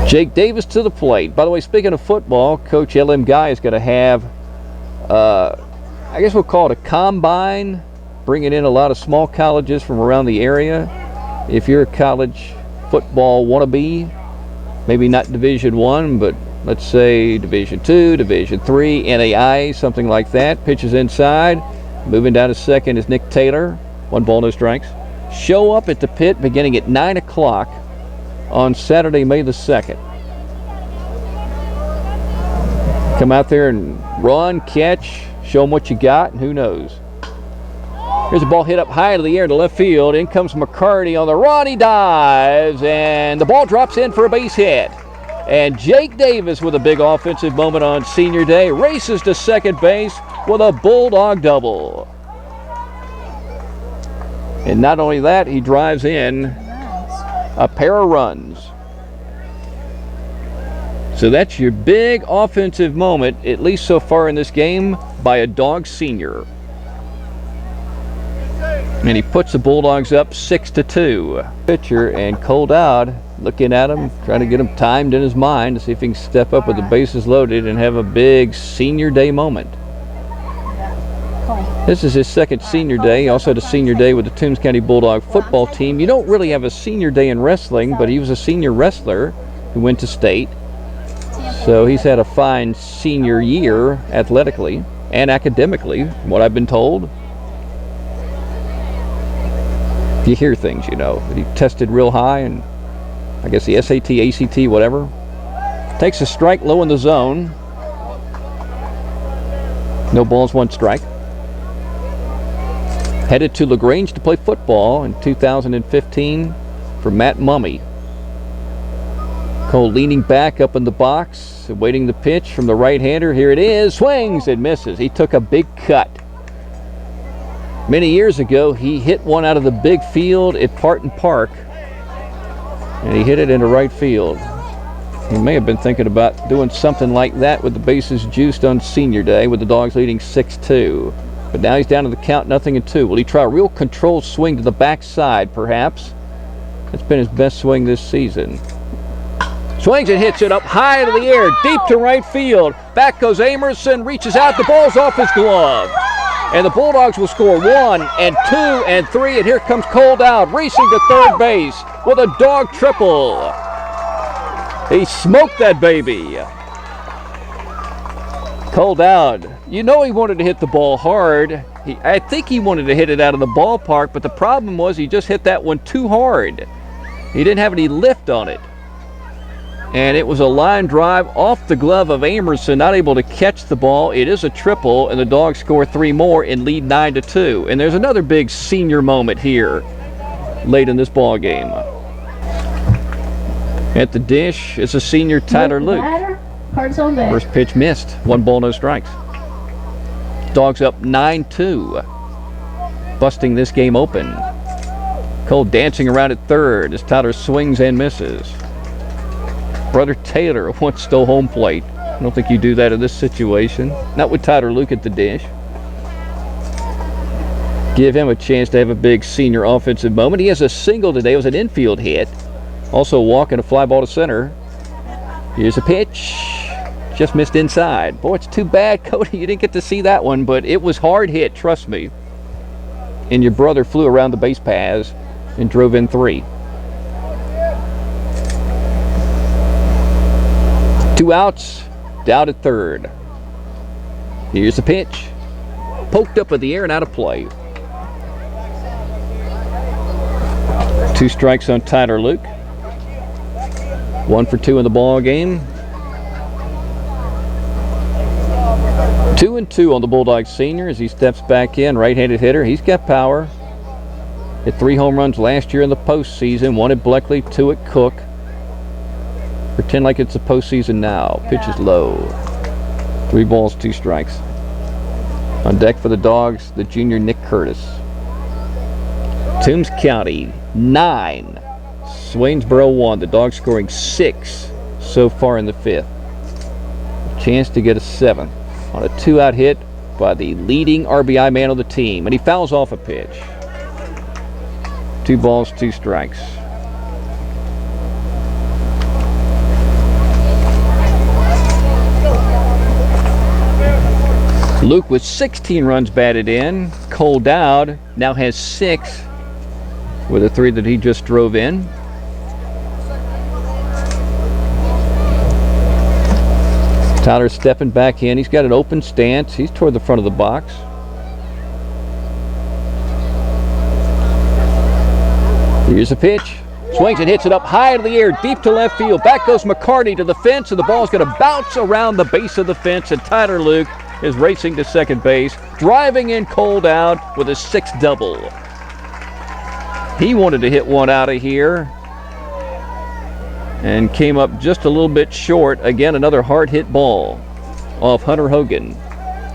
Jake Davis to the plate. By the way, speaking of football, Coach L.M. Guy is going to have, I guess we'll call it a combine, bringing in a lot of small colleges from around the area. If you're a college football wannabe, maybe not Division I, but let's say Division II, Division III, NAIA, something like that. Pitches inside. Moving down to second is Nick Taylor. 1 ball, no strikes. Show up at the pit beginning at 9 o'clock on Saturday, May the 2nd. Come out there and run, catch, show them what you got, and who knows. Here's a ball hit up high into the air to left field. In comes McCarty on the run. He dives, and the ball drops in for a base hit. And Jake Davis, with a big offensive moment on senior day, races to second base with a Bulldog double. And not only that, he drives in a pair of runs. So that's your big offensive moment, at least so far in this game, by a Dog senior. And he puts the Bulldogs up 6-2. Pitcher and Cole Dowd looking at him, trying to get him timed in his mind to see if he can step up with the bases loaded and have a big senior day moment. This is his second senior day, also had a senior day with the Toombs County Bulldog football team. You don't really have a senior day in wrestling, but he was a senior wrestler who went to state. So he's had a fine senior year athletically and academically, from what I've been told. You hear things, you know. He tested real high, and I guess the SAT, ACT, whatever. Takes a strike low in the zone. No balls, 1 strike. Headed to LaGrange to play football in 2015 for Matt Mummy. Cole leaning back up in the box, awaiting the pitch from the right-hander. Here it is. Swings and misses. He took a big cut. Many years ago, he hit one out of the big field at Parton Park, and he hit it into right field. He may have been thinking about doing something like that with the bases juiced on senior day, with the Dogs leading 6-2. But now he's down to the count, 0-2. Will he try a real controlled swing to the backside, perhaps? It's been his best swing this season. Swings and hits it up high into the air, deep to right field. Back goes Amerson, reaches out, the ball's off his glove. And the Bulldogs will score 1 and 2 and 3. And here comes Cole Dowd racing to third base with a dog triple. He smoked that baby. Cole Dowd, you know he wanted to hit the ball hard. I think he wanted to hit it out of the ballpark, but the problem was he just hit that one too hard. He didn't have any lift on it. And it was a line drive off the glove of Amerson, not able to catch the ball. It is a triple, and the Dogs score 3 more and lead 9-2. And there's another big senior moment here late in this ball game. At the dish is a senior, Tyler Luke. First pitch missed. 1 ball, no strikes. Dogs up 9-2, busting this game open. Cole dancing around at third as Tyler swings and misses. Brother Taylor once stole home plate. I don't think you do that in this situation. Not with Tyler Luke at the dish. Give him a chance to have a big senior offensive moment. He has a single today. It was an infield hit. Also a walk and a fly ball to center. Here's a pitch. Just missed inside. Boy, it's too bad, Cody, you didn't get to see that one, but it was hard hit, trust me. And your brother flew around the base paths and drove in 3. 2 outs, Dowd at third. Here's the pitch. Poked up in the air and out of play. 2 strikes on Tyler Luke. 1 for 2 in the ball game. 2-2 on the Bulldogs senior as he steps back in. Right-handed hitter. He's got power. Hit 3 home runs last year in the postseason. 1 at Bleckley, 2 at Cook. Pretend like it's the postseason now. Pitch is low. 3 balls, 2 strikes. On deck for the Dogs, the junior Nick Curtis. Toombs County 9, Swainsboro 1. The Dogs scoring 6 so far in the 5th. Chance to get a 7th on a 2-out hit by the leading RBI man on the team, and he fouls off a pitch. 2 balls, 2 strikes. Luke with 16 runs batted in. Cole Dowd now has 6 with the 3 that he just drove in. Tyler stepping back in. He's got an open stance. He's toward the front of the box. Here's a pitch. Swings and hits it up high in the air, deep to left field. Back goes McCarty to the fence, and the ball's going to bounce around the base of the fence, and Tyler Luke is racing to second base, driving in Cole Dowd with a 6th double. He wanted to hit one out of here and came up just a little bit short. Again, another hard hit ball off Hunter Hogan.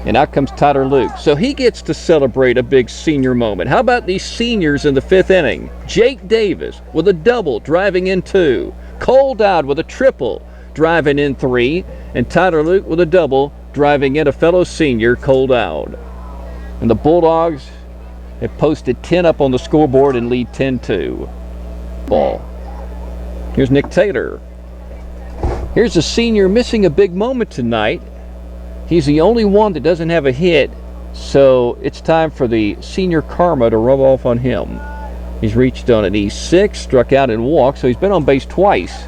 And out comes Tyler Luke. So he gets to celebrate a big senior moment. How about these seniors in the 5th inning? Jake Davis with a double, driving in 2. Cole Dowd with a triple, driving in 3. And Tyler Luke with a double, driving in a fellow senior, Cole Dowd. And the Bulldogs have posted 10 up on the scoreboard and lead 10-2. Ball. Here's Nick Taylor. Here's a senior missing a big moment tonight. He's the only one that doesn't have a hit, so it's time for the senior karma to rub off on him. He's reached on an E6, struck out and walked, so he's been on base twice.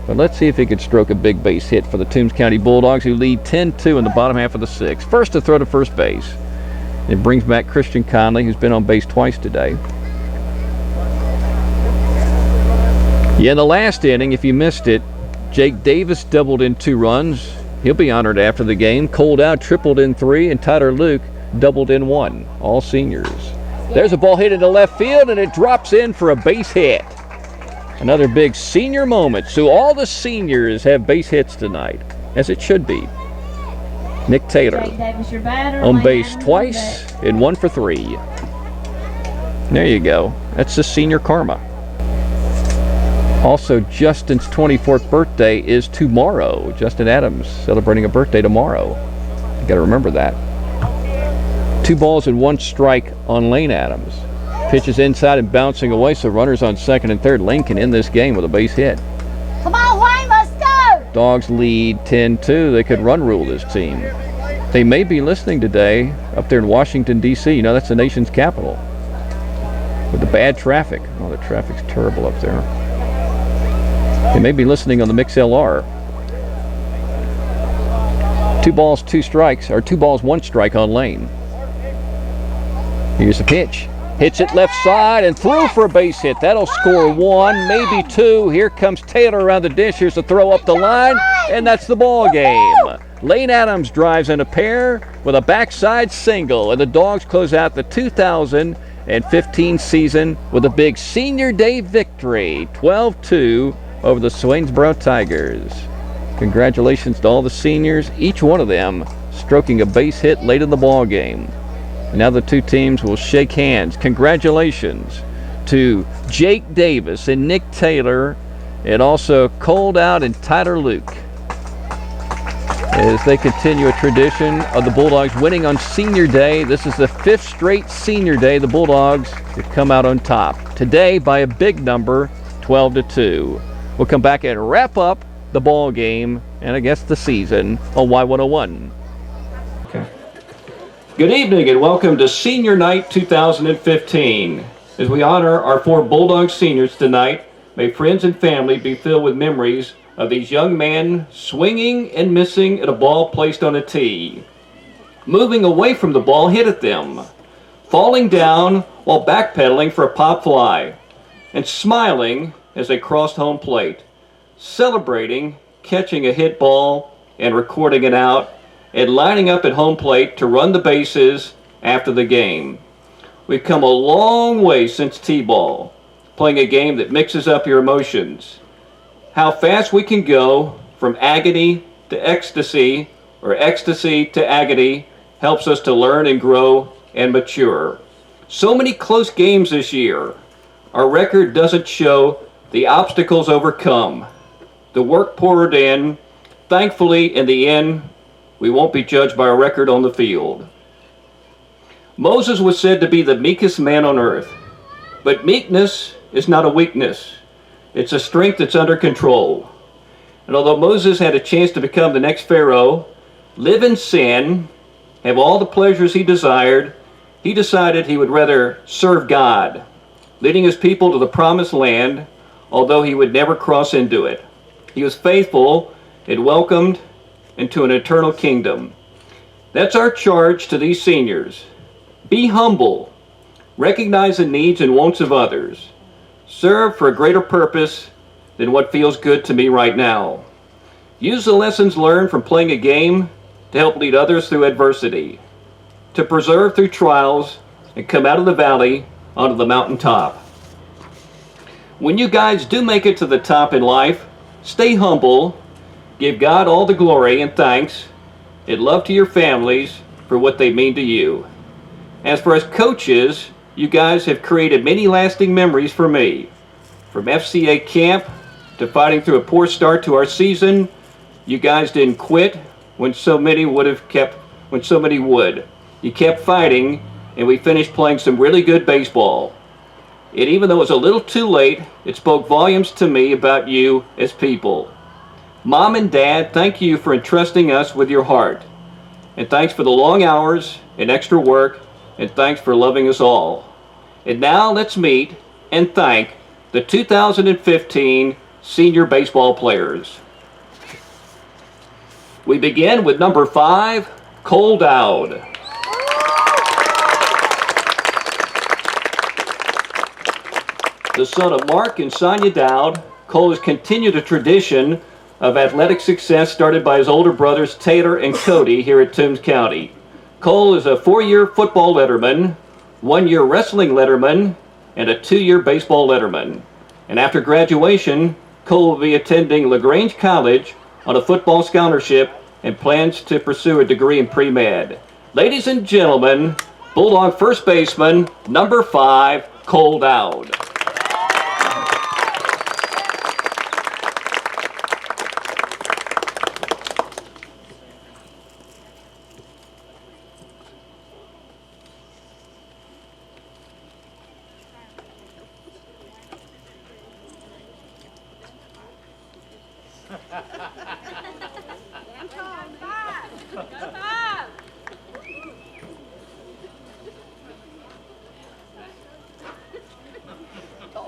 But let's see if he could stroke a big base hit for the Toombs County Bulldogs, who lead 10-2 in the bottom half of the 6th. First to throw to first base. It brings back Christian Conley, who's been on base twice today. Yeah, in the last inning, if you missed it, Jake Davis doubled in 2 runs. He'll be honored after the game. Cole Dowd tripled in 3, and Tyler Luke doubled in 1. All seniors. There's a ball hit into left field, and it drops in for a base hit. Another big senior moment. So all the seniors have base hits tonight, as it should be. Nick Taylor on base twice and 1 for 3. There you go. That's the senior karma. Also, Justin's 24th birthday is tomorrow. Justin Adams celebrating a birthday tomorrow. You got to remember that. 2 balls and 1 strike on Lane Adams. Pitches inside and bouncing away, so runners on second and third. Lane can end this game with a base hit. Come on, Wayne, let's go! Dogs lead 10-2. They could run rule this team. They may be listening today up there in Washington, D.C. You know, that's the nation's capital. With the bad traffic. Oh, the traffic's terrible up there. They may be listening on the MixLR. 2 balls, 2 strikes, or 2 balls, 1 strike on Lane. Here's a pitch. Hits it left side and through for a base hit. That'll score 1, maybe 2. Here comes Taylor around the dish. Here's a throw up the line, and that's the ball game. Lane Adams drives in a pair with a backside single, and the Dogs close out the 2015 season with a big senior day victory, 12-2 over the Swainsboro Tigers. Congratulations to all the seniors, each one of them stroking a base hit late in the ball game. And now the 2 teams will shake hands. Congratulations to Jake Davis and Nick Taylor, and also Cole Dowd and Tyler Luke, as they continue a tradition of the Bulldogs winning on Senior Day. This is the 5th straight Senior Day the Bulldogs have come out on top. Today by a big number, 12-2. We'll come back and wrap up the ball game and I guess the season on Y101. Okay. Good evening and welcome to Senior Night 2015. As we honor our 4 Bulldog seniors tonight, may friends and family be filled with memories of these young men swinging and missing at a ball placed on a tee, moving away from the ball hit at them, falling down while backpedaling for a pop fly, and smiling as they crossed home plate, celebrating catching a hit ball and recording it out, and lining up at home plate to run the bases after the game. We've come a long way since T-ball, playing a game that mixes up your emotions. How fast we can go from agony to ecstasy, or ecstasy to agony, helps us to learn and grow and mature. So many close games this year. Our record doesn't show the obstacles overcome, the work poured in. Thankfully, in the end, we won't be judged by our record on the field. Moses was said to be the meekest man on earth, but meekness is not a weakness. It's a strength that's under control. And although Moses had a chance to become the next Pharaoh, live in sin, have all the pleasures he desired, he decided he would rather serve God, leading his people to the promised land, although he would never cross into it. He was faithful and welcomed into an eternal kingdom. That's our charge to these seniors. Be humble. Recognize the needs and wants of others. Serve for a greater purpose than what feels good to me right now. Use the lessons learned from playing a game to help lead others through adversity, to preserve through trials, and come out of the valley onto the mountaintop. When you guys do make it to the top in life, stay humble, give God all the glory and thanks, and love to your families for what they mean to you. As for us coaches, you guys have created many lasting memories for me. From FCA camp to fighting through a poor start to our season, you guys didn't quit when so many would. You kept fighting, and we finished playing some really good baseball. And even though it was a little too late, it spoke volumes to me about you as people. Mom and Dad, thank you for entrusting us with your heart. And thanks for the long hours and extra work, and thanks for loving us all. And now let's meet and thank the 2015 senior baseball players. We begin with number 5, Cole Dowd. The son of Mark and Sonia Dowd, Cole has continued a tradition of athletic success started by his older brothers Taylor and Cody here at Toombs County. Cole is a 4-year football letterman, 1-year wrestling letterman, and a 2-year baseball letterman. And after graduation, Cole will be attending LaGrange College on a football scholarship and plans to pursue a degree in pre-med. Ladies and gentlemen, Bulldog first baseman, number 5, Cole Dowd.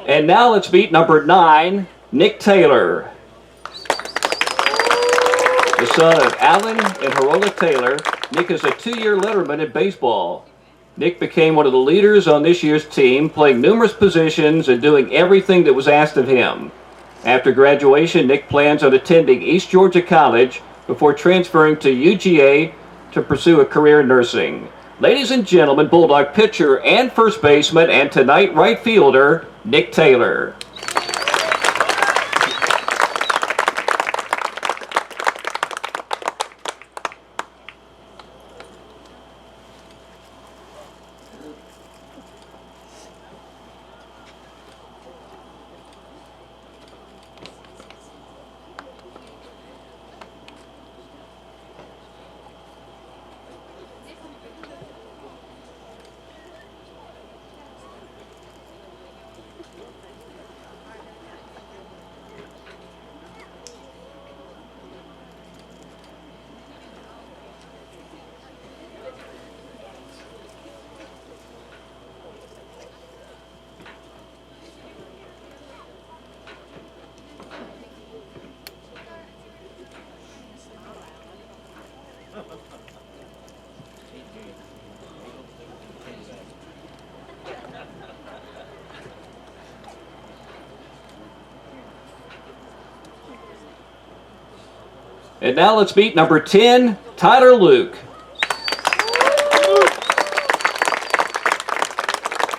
And now let's meet number 9, Nick Taylor. The son of Alan and Harola Taylor, Nick is a 2-year letterman in baseball. Nick became one of the leaders on this year's team, playing numerous positions and doing everything that was asked of him. After graduation, Nick plans on attending East Georgia College before transferring to UGA to pursue a career in nursing. Ladies and gentlemen, Bulldog pitcher and first baseman and tonight right fielder, Nick Taylor. And now let's meet number 10, Tyler Luke.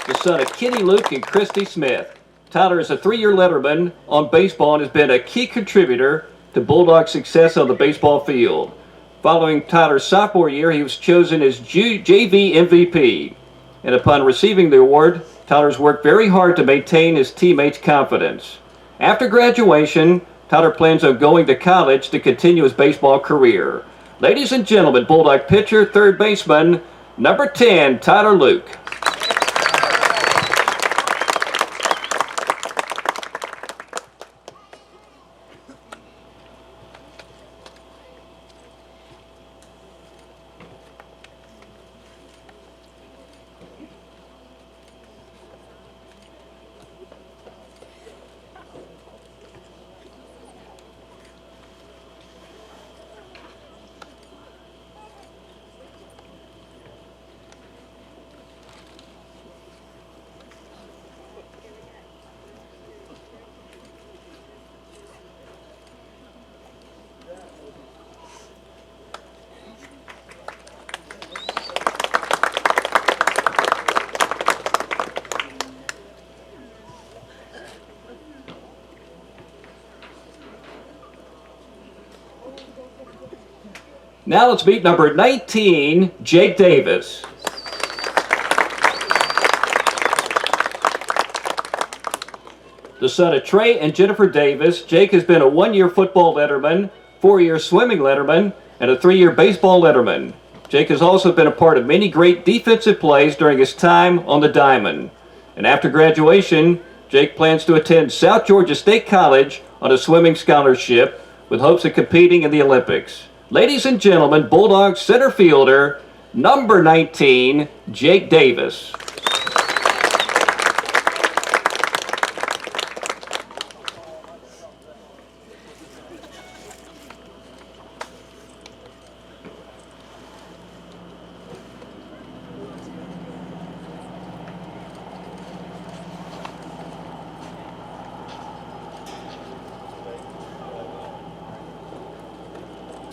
The son of Kenny Luke and Christy Smith. Tyler is a 3-year letterman on baseball and has been a key contributor to Bulldog success on the baseball field. Following Tyler's sophomore year, he was chosen as JV MVP. And upon receiving the award, Tyler's worked very hard to maintain his teammates' confidence. After graduation, Tyler plans on going to college to continue his baseball career. Ladies and gentlemen, Bulldog pitcher, third baseman, number 10, Tyler Luke. Now let's meet number 19, Jake Davis. The son of Trey and Jennifer Davis, Jake has been a 1-year football letterman, 4-year swimming letterman, and a 3-year baseball letterman. Jake has also been a part of many great defensive plays during his time on the diamond. And after graduation, Jake plans to attend South Georgia State College on a swimming scholarship with hopes of competing in the Olympics. Ladies and gentlemen, Bulldogs center fielder, number 19, Jake Davis.